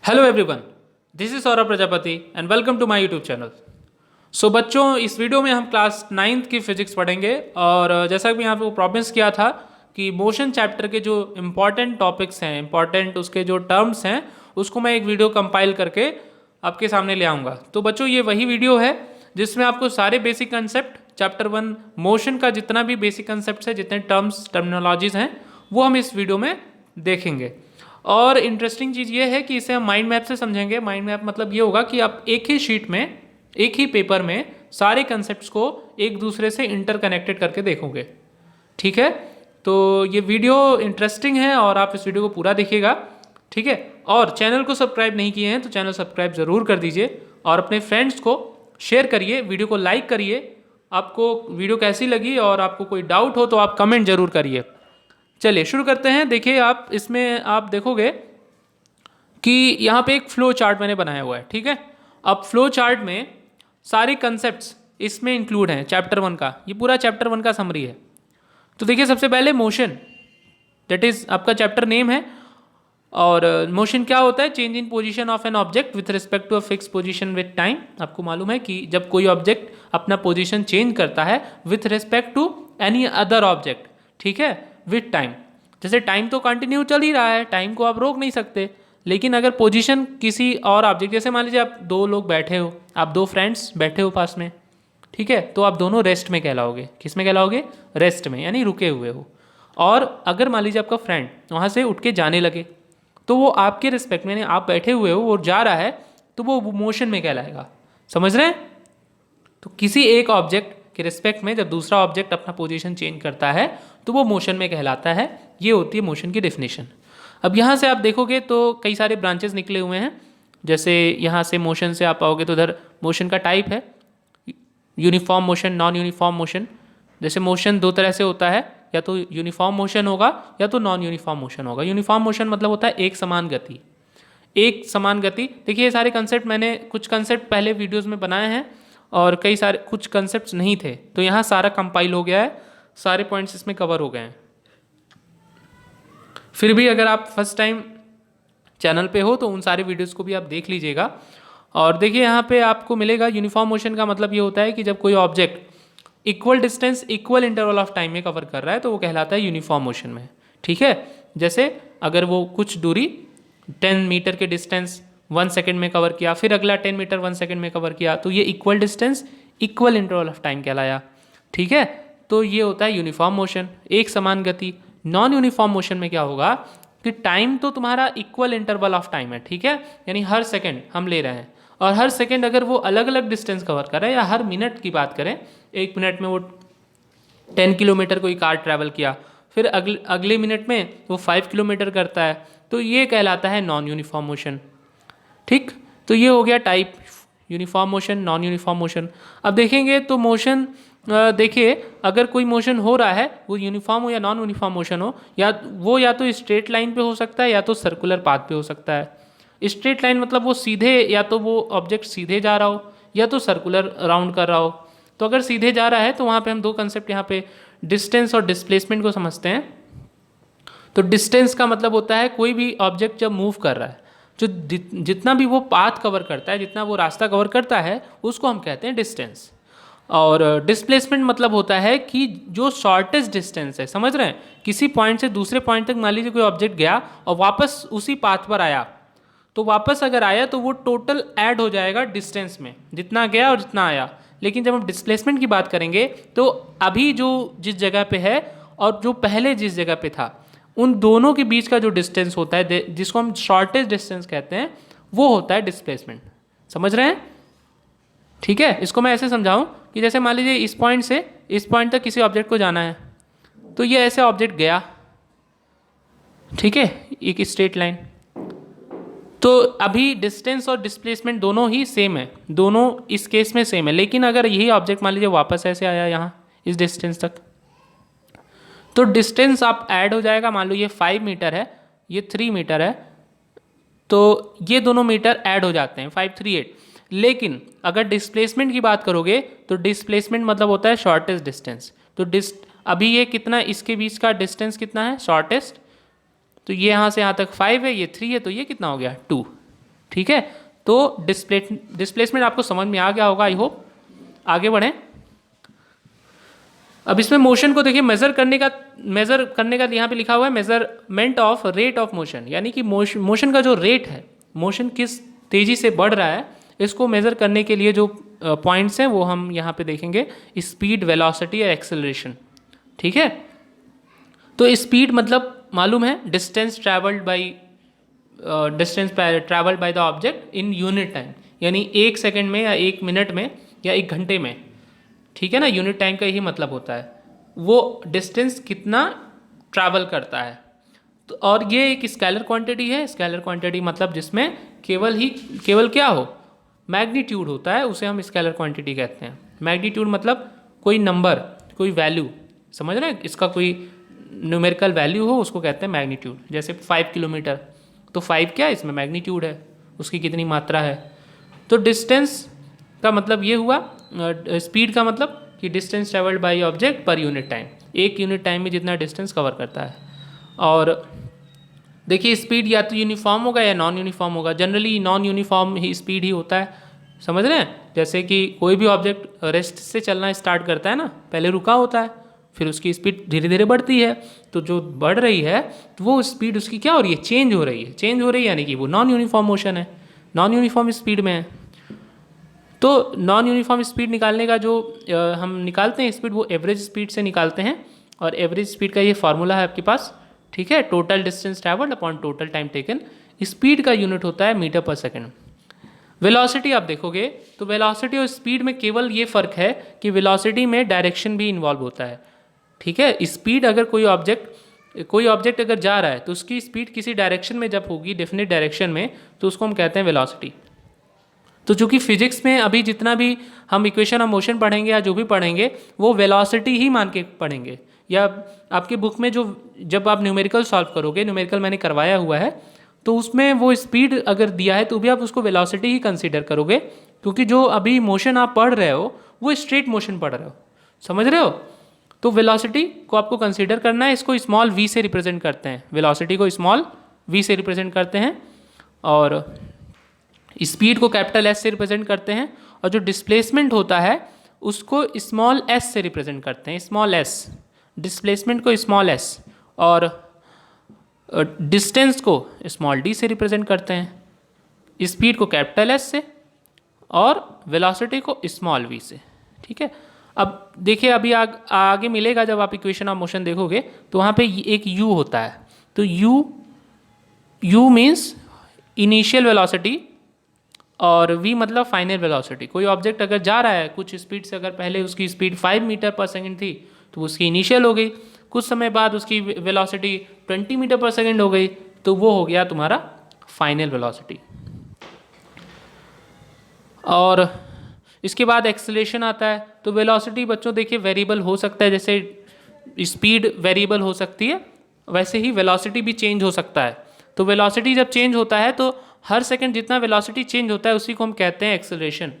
Hello everyone, this is Saurabh Prajapati and welcome to my YouTube channel. So बच्चों, इस video में हम क्लास 9th की फिजिक्स पढ़ेंगे और जैसा कि यहाँ पे वो प्रॉमिस किया था कि मोशन चैप्टर के जो इम्पॉर्टेंट टॉपिक्स हैं, इम्पॉर्टेंट उसके जो टर्म्स हैं, उसको मैं एक वीडियो कंपाइल करके आपके सामने ले आऊँगा। तो बच्चों, ये वही वीडियो है जिसमें आपको सारे बेसिक कंसेप्ट चैप्टर 1 मोशन का जितना भी बेसिक कंसेप्ट है, जितने टर्म्स टर्मिनोलॉजीज हैं, वो हम इस वीडियो में देखेंगे। और इंटरेस्टिंग चीज़ ये है कि इसे हम माइंड मैप से समझेंगे। माइंड मैप मतलब ये होगा कि आप एक ही शीट में, एक ही पेपर में सारे कंसेप्ट्स को एक दूसरे से इंटरकनेक्टेड करके देखोगे। ठीक है, तो ये वीडियो इंटरेस्टिंग है और आप इस वीडियो को पूरा देखिएगा। ठीक है, और चैनल को सब्सक्राइब नहीं किए हैं तो चैनल सब्सक्राइब ज़रूर कर दीजिए और अपने फ्रेंड्स को शेयर करिए, वीडियो को लाइक करिए। आपको वीडियो कैसी लगी और आपको कोई डाउट हो तो आप कमेंट जरूर करिए। चलिए शुरू करते हैं। देखिए, आप इसमें आप देखोगे कि यहाँ पे एक फ्लो चार्ट मैंने बनाया हुआ है। ठीक है, अब फ्लो चार्ट में सारे कंसेप्ट्स इसमें इंक्लूड हैं चैप्टर 1 का। ये पूरा चैप्टर 1 का समरी है। तो देखिए, सबसे पहले मोशन, दैट इज आपका चैप्टर नेम है। और मोशन क्या होता है? Change in position of an object with respect to a fix position with time. आपको मालूम है कि जब कोई ऑब्जेक्ट अपना पोजीशन चेंज करता है with respect to any other object, ठीक है, विथ टाइम। जैसे टाइम तो कंटिन्यू चल ही रहा है, टाइम को आप रोक नहीं सकते, लेकिन अगर पोजीशन किसी और ऑब्जेक्ट, जैसे मान लीजिए आप दो लोग बैठे हो, आप दो फ्रेंड्स बैठे हो पास में, ठीक है, तो आप दोनों रेस्ट में कहलाओगे। किस में कहलाओगे? रेस्ट में, यानी रुके हुए हो। और अगर मान लीजिए आपका फ्रेंड वहाँ से उठ के जाने लगे तो वो आपके रिस्पेक्ट में, यानी आप बैठे हुए हो, वो जा रहा है, तो वो मोशन में कहलाएगा। समझ रहे हैं? तो किसी एक ऑब्जेक्ट के रिस्पेक्ट में जब दूसरा ऑब्जेक्ट अपना पोजीशन चेंज करता है तो वो मोशन में कहलाता है। ये होती है मोशन की डेफिनेशन। अब यहाँ से आप देखोगे तो कई सारे ब्रांचेस निकले हुए हैं। जैसे यहाँ से मोशन से आप आओगे तो उधर मोशन का टाइप है, uniform motion, non uniform motion. जैसे मोशन दो तरह से होता है, या तो यूनिफॉर्म मोशन होगा या तो नॉन यूनिफॉर्म मोशन होगा। यूनिफॉर्म मोशन मतलब होता है एक समान गति, एक समान गति। देखिए, ये सारे कंसेप्ट मैंने कुछ कंसेप्ट पहले वीडियोस में बनाए हैं और कई सारे कुछ कंसेप्ट्स नहीं थे, तो यहाँ सारा कंपाइल हो गया है, सारे पॉइंट्स इसमें कवर हो गए हैं। फिर भी अगर आप फर्स्ट टाइम चैनल पे हो तो उन सारे वीडियोस को भी आप देख लीजिएगा। और देखिए, यहाँ पे आपको मिलेगा यूनिफॉर्म मोशन का मतलब ये होता है कि जब कोई object equal distance equal interval of time में कवर कर रहा है तो वो कहलाता है यूनिफॉर्म मोशन में। ठीक है, जैसे अगर वो कुछ दूरी 10 मीटर के डिस्टेंस 1 सेकेंड में कवर किया, फिर अगला 10 मीटर 1 सेकेंड में कवर किया, तो ये equal distance equal interval of time कहलाया। ठीक है, तो ये होता है यूनिफॉर्म मोशन, एक समान गति। नॉन यूनिफॉर्म मोशन में क्या होगा कि टाइम तो तुम्हारा इक्वल इंटरवल ऑफ टाइम है, ठीक है, यानी हर सेकेंड हम ले रहे हैं, और हर सेकेंड अगर वो अलग अलग डिस्टेंस कवर कर रहा है, या हर मिनट की बात करें, एक मिनट में वो 10 किलोमीटर कोई कार ट्रैवल किया, फिर अगले मिनट में वो 5 किलोमीटर करता है, तो ये कहलाता है नॉन यूनिफॉर्म मोशन। ठीक, तो ये हो गया type, uniform motion, non uniform motion. अब देखेंगे तो मोशन, देखिए, अगर कोई मोशन हो रहा है, वो यूनिफॉर्म हो या नॉन यूनिफॉर्म मोशन हो, या तो स्ट्रेट लाइन पे हो सकता है या तो सर्कुलर पाथ पे हो सकता है। स्ट्रेट लाइन मतलब वो सीधे, या तो वो ऑब्जेक्ट सीधे जा रहा हो या तो सर्कुलर राउंड कर रहा हो। तो अगर सीधे जा रहा है तो वहाँ पे हम दो कंसेप्ट यहाँ पे डिस्टेंस और डिस्प्लेसमेंट को समझते हैं। तो डिस्टेंस का मतलब होता है कोई भी ऑब्जेक्ट जब मूव कर रहा है, जो जितना भी वो पाथ कवर करता है, जितना वो रास्ता कवर करता है, उसको हम कहते हैं डिस्टेंस। और डिस्प्लेसमेंट मतलब होता है कि जो शॉर्टेस्ट डिस्टेंस है, समझ रहे हैं, किसी पॉइंट से दूसरे पॉइंट तक मान लीजिए कोई ऑब्जेक्ट गया और वापस उसी पाथ पर आया, तो वापस अगर आया तो वो टोटल ऐड हो जाएगा डिस्टेंस में, जितना गया और जितना आया। लेकिन जब हम डिस्प्लेसमेंट की बात करेंगे तो अभी जो जिस जगह पे है और जो पहले जिस जगह पे था, उन दोनों के बीच का जो डिस्टेंस होता है, जिसको हम शॉर्टेस्ट डिस्टेंस कहते हैं, वो होता है डिस्प्लेसमेंट। समझ रहे हैं? ठीक है, इसको मैं ऐसे समझाऊं कि जैसे मान लीजिए इस पॉइंट से इस पॉइंट तक किसी ऑब्जेक्ट को जाना है, तो ये ऐसे ऑब्जेक्ट गया, ठीक है, एक स्ट्रेट लाइन। तो अभी डिस्टेंस और डिस्प्लेसमेंट दोनों ही सेम है, दोनों इस केस में सेम है। लेकिन अगर यही ऑब्जेक्ट मान लीजिए वापस ऐसे आया यहाँ इस डिस्टेंस तक, तो डिस्टेंस आप ऐड हो जाएगा। मान लो ये 5 मीटर है, ये 3 मीटर है, तो ये दोनों मीटर ऐड हो जाते हैं, 5 3 8। लेकिन अगर डिस्प्लेसमेंट की बात करोगे तो डिस्प्लेसमेंट मतलब होता है शॉर्टेस्ट डिस्टेंस। तो अभी ये कितना, इसके बीच का डिस्टेंस कितना है, शॉर्टेस्ट, तो ये यहाँ से यहाँ तक 5 है, ये 3 है, तो ये कितना हो गया, 2। ठीक है, तो डिस्प्लेसमेंट आपको समझ में आ गया होगा, आई होप। आगे बढ़ें। अब इसमें मोशन को देखिए, मेजर करने का यहाँ पे लिखा हुआ है measurement of rate of motion, यानी कि मोशन का जो रेट है, मोशन किस तेज़ी से बढ़ रहा है, इसको मेज़र करने के लिए जो पॉइंट्स हैं वो हम यहाँ पे देखेंगे, स्पीड, वेलोसिटी और एक्सेलरेशन। ठीक है, तो स्पीड मतलब मालूम है distance travelled by the object in unit time, यानी 1 सेकेंड में या 1 मिनट में या 1 घंटे में। ठीक है ना, यूनिट टाइम का यही मतलब होता है, वो डिस्टेंस कितना ट्रैवल करता है। तो और ये एक स्केलर क्वांटिटी है। स्केलर क्वांटिटी मतलब जिसमें केवल क्या हो, मैग्नीट्यूड होता है, उसे हम स्केलर क्वांटिटी कहते हैं। मैग्नीट्यूड मतलब कोई नंबर, कोई वैल्यू, समझ रहे हैं, इसका कोई न्यूमेरिकल वैल्यू हो, उसको कहते हैं मैग्नीट्यूड। जैसे 5 किलोमीटर, तो 5 क्या है, इसमें मैग्नीट्यूड है, उसकी कितनी मात्रा है। तो डिस्टेंस का मतलब ये हुआ, स्पीड का मतलब कि distance travelled by object per unit time, 1 unit time में जितना डिस्टेंस कवर करता है। और देखिए स्पीड या तो यूनिफॉर्म होगा या नॉन यूनिफॉर्म होगा। जनरली नॉन यूनिफॉर्म ही स्पीड ही होता है, समझ रहे हैं। जैसे कि कोई भी ऑब्जेक्ट रेस्ट से चलना स्टार्ट करता है ना, पहले रुका होता है, फिर उसकी स्पीड धीरे धीरे बढ़ती है, तो जो बढ़ रही है तो वो स्पीड उसकी क्या हो रही है, चेंज हो रही है, यानी कि वो नॉन यूनिफॉर्म मोशन है, नॉन यूनिफॉर्म स्पीड में है। तो नॉन यूनिफॉर्म स्पीड निकालने का जो हम निकालते हैं स्पीड, वो एवरेज स्पीड से निकालते हैं। और एवरेज स्पीड का ये फार्मूला है आपके पास, ठीक है, total distance travelled upon total time taken. Speed का यूनिट होता है मीटर पर सेकेंड। वेलोसिटी आप देखोगे तो वेलोसिटी और स्पीड में केवल ये फ़र्क है कि वेलोसिटी में डायरेक्शन भी इन्वॉल्व होता है। ठीक है, स्पीड अगर कोई ऑब्जेक्ट अगर जा रहा है तो उसकी स्पीड किसी डायरेक्शन में जब होगी, डेफिनेट डायरेक्शन में, तो उसको हम कहते हैं वेलोसिटी। तो चूंकि फिजिक्स में अभी जितना भी हम इक्वेशन ऑफ मोशन पढ़ेंगे या जो भी पढ़ेंगे वो वेलोसिटी ही मान के पढ़ेंगे। या आपके बुक में जो जब आप न्यूमेरिकल सॉल्व करोगे, न्यूमेरिकल मैंने करवाया हुआ है, तो उसमें वो स्पीड अगर दिया है तो भी आप उसको वेलोसिटी ही कंसीडर करोगे, क्योंकि जो अभी मोशन आप पढ़ रहे हो वो स्ट्रेट मोशन पढ़ रहे हो, समझ रहे हो। तो वेलोसिटी को आपको कंसीडर करना है। इसको स्मॉल v से रिप्रेजेंट करते हैं, वेलोसिटी को स्मॉल v से रिप्रेजेंट करते हैं, और स्पीड को कैपिटल S से रिप्रेजेंट करते हैं, और जो डिस्प्लेसमेंट होता है उसको स्मॉल s से रिप्रेजेंट करते हैं, स्मॉल s, डिस्प्लेसमेंट को स्मॉल s, और डिस्टेंस को स्मॉल d से रिप्रेजेंट करते हैं, स्पीड को कैपिटल S से और वेलोसिटी को स्मॉल v से। ठीक है, अब देखिए अभी आगे मिलेगा जब आप इक्वेशन ऑफ मोशन देखोगे तो वहाँ पे एक u होता है। तो u मीन्स इनिशियल वेलोसिटी और v मतलब फाइनल वेलोसिटी। कोई ऑब्जेक्ट अगर जा रहा है कुछ स्पीड से, अगर पहले उसकी स्पीड 5 मीटर पर सेकंड थी तो उसकी इनिशियल हो गई, कुछ समय बाद उसकी वेलोसिटी 20 मीटर पर सेकंड हो गई, तो वो हो गया तुम्हारा फाइनल वेलोसिटी। और इसके बाद एक्सेलरेशन आता है। तो वेलोसिटी बच्चों देखिए वेरिएबल हो सकता है, जैसे स्पीड वेरिएबल हो सकती है वैसे ही वेलोसिटी भी चेंज हो सकता है। तो वेलोसिटी जब चेंज होता है तो हर सेकंड जितना वेलोसिटी चेंज होता है उसी को हम कहते हैं एक्सेलरेशन।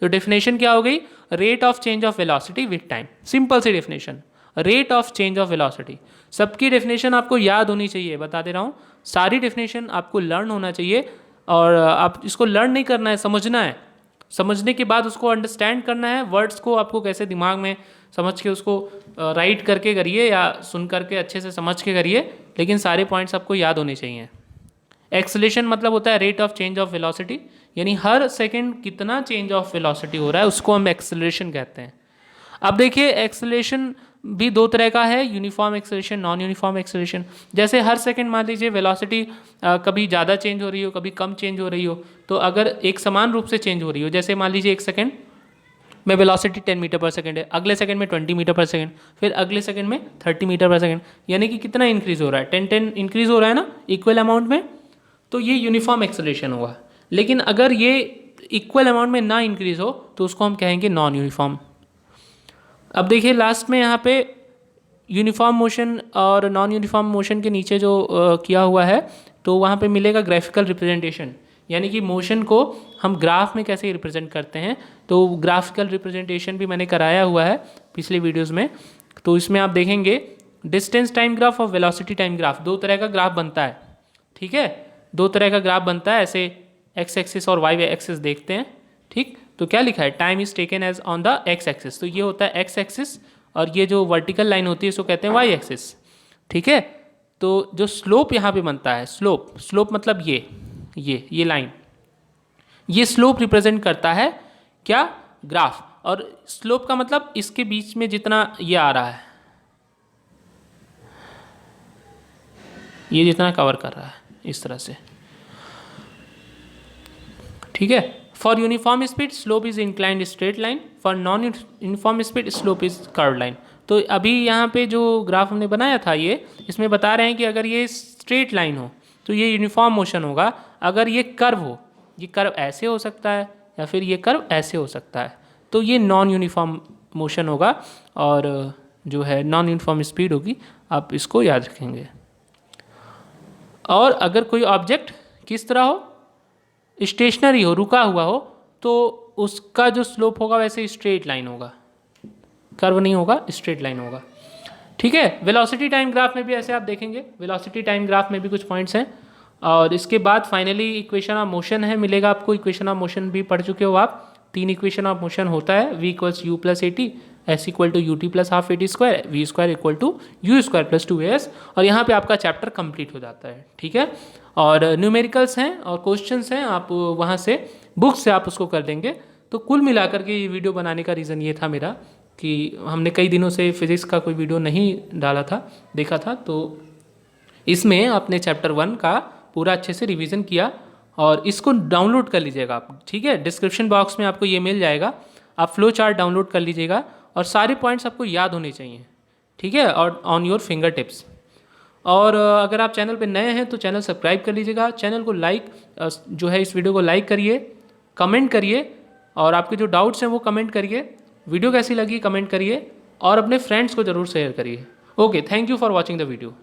तो डेफिनेशन क्या हो गई, rate of change of velocity with time. Simple सी definition, rate of change of velocity. सबकी डेफिनेशन आपको याद होनी चाहिए, बता दे रहा हूँ, सारी डेफिनेशन आपको लर्न होना चाहिए। और आप इसको लर्न नहीं करना है, समझना है, समझने के बाद उसको अंडरस्टैंड करना है। वर्ड्स को आपको कैसे दिमाग में समझ के उसको राइट करके करिए या सुन करके अच्छे से समझ के करिए, लेकिन सारे पॉइंट्स आपको याद होने चाहिए। एक्सेलरेशन मतलब होता है rate of change of velocity, यानी हर सेकंड कितना चेंज ऑफ वेलोसिटी हो रहा है उसको हम एक्सेलरेशन कहते हैं। अब देखिए एक्सेलरेशन भी दो तरह का है, uniform acceleration, non uniform acceleration. जैसे हर सेकंड मान लीजिए वेलोसिटी कभी ज़्यादा चेंज हो रही हो, कभी कम चेंज हो रही हो, तो अगर एक समान रूप से चेंज हो रही हो, जैसे मान लीजिए एक सेकंड में वेलोसिटी 10 मीटर पर सेकंड है, अगले सेकंड में 20 मीटर पर सेकंड, फिर अगले सेकंड में 30 मीटर पर सेकंड, यानी कि कितना इंक्रीज हो रहा है, 10 इंक्रीज हो रहा है ना इक्वल अमाउंट में, तो ये यूनिफॉर्म एक्सेलरेशन हुआ। लेकिन अगर ये इक्वल अमाउंट में ना इंक्रीज हो तो उसको हम कहेंगे नॉन यूनिफॉर्म। अब देखिए लास्ट में यहाँ पे यूनिफॉर्म मोशन और नॉन यूनिफॉर्म मोशन के नीचे जो किया हुआ है, तो वहाँ पे मिलेगा ग्राफिकल रिप्रेजेंटेशन, यानी कि मोशन को हम ग्राफ में कैसे रिप्रेजेंट करते हैं। तो ग्राफिकल रिप्रेजेंटेशन भी मैंने कराया हुआ है पिछले वीडियोज़ में। तो इसमें आप देखेंगे डिस्टेंस टाइम ग्राफ और वेलोसिटी टाइम ग्राफ, दो तरह का ग्राफ बनता है। ठीक है, दो तरह का ग्राफ बनता है, ऐसे एक्स एक्सिस और वाई एक्सिस देखते हैं, ठीक। तो क्या लिखा है, time is taken as on the x axis, तो ये होता है एक्स एक्सिस और ये जो वर्टिकल लाइन होती है इसको कहते हैं वाई एक्सिस, ठीक है। तो जो स्लोप यहाँ पे बनता है, स्लोप मतलब ये लाइन, ये स्लोप रिप्रेजेंट करता है क्या, ग्राफ। और स्लोप का मतलब इसके बीच में जितना ये आ रहा है, ये जितना कवर कर रहा है इस तरह से, ठीक है। For uniform speed slope is inclined straight line, for non uniform speed slope is curve line. तो अभी यहाँ पे जो ग्राफ हमने बनाया था ये, इसमें बता रहे हैं कि अगर ये स्ट्रेट लाइन हो तो ये यूनिफॉर्म मोशन होगा, अगर ये कर्व हो, ये कर्व ऐसे हो सकता है या फिर ये कर्व ऐसे हो सकता है, तो ये नॉन यूनिफॉर्म मोशन होगा और जो है नॉन यूनिफॉर्म स्पीड होगी, आप इसको याद रखेंगे। और अगर कोई ऑब्जेक्ट किस तरह हो, स्टेशनरी हो, रुका हुआ हो, तो उसका जो स्लोप होगा वैसे स्ट्रेट लाइन होगा, कर्व नहीं होगा, स्ट्रेट लाइन होगा, ठीक है। वेलोसिटी टाइम ग्राफ में भी ऐसे आप देखेंगे, वेलोसिटी टाइम ग्राफ में भी कुछ पॉइंट्स हैं। और इसके बाद फाइनली इक्वेशन ऑफ मोशन है, मिलेगा आपको। इक्वेशन ऑफ मोशन भी पढ़ चुके हो आप, 3 इक्वेशन ऑफ मोशन होता है, v equals u plus a t, s equal to u t plus half a t square, v square equal to u square plus 2as। और यहाँ पे आपका चैप्टर कंप्लीट हो जाता है, ठीक है। और न्यूमेरिकल्स हैं और क्वेश्चंस हैं, आप वहाँ से बुक से आप उसको कर देंगे। तो कुल मिलाकर के ये वीडियो बनाने का रीज़न ये था मेरा कि हमने कई दिनों से फिज़िक्स का कोई वीडियो नहीं डाला था, देखा था, तो इसमें आपने चैप्टर 1 का पूरा अच्छे से रिवीजन किया। और इसको डाउनलोड कर लीजिएगा आप, ठीक है। डिस्क्रिप्शन बॉक्स में आपको ये मिल जाएगा, आप फ्लो चार्ट डाउनलोड कर लीजिएगा और सारे पॉइंट्स आपको याद होने चाहिए, ठीक है, और ऑन योर फिंगर टिप्स। और अगर आप चैनल पे नए हैं तो चैनल सब्सक्राइब कर लीजिएगा, चैनल को लाइक जो है इस वीडियो को लाइक करिए, कमेंट करिए और आपके जो डाउट्स हैं वो कमेंट करिए, वीडियो कैसी लगी कमेंट करिए और अपने फ्रेंड्स को ज़रूर शेयर करिए। Okay, thank you for watching the video.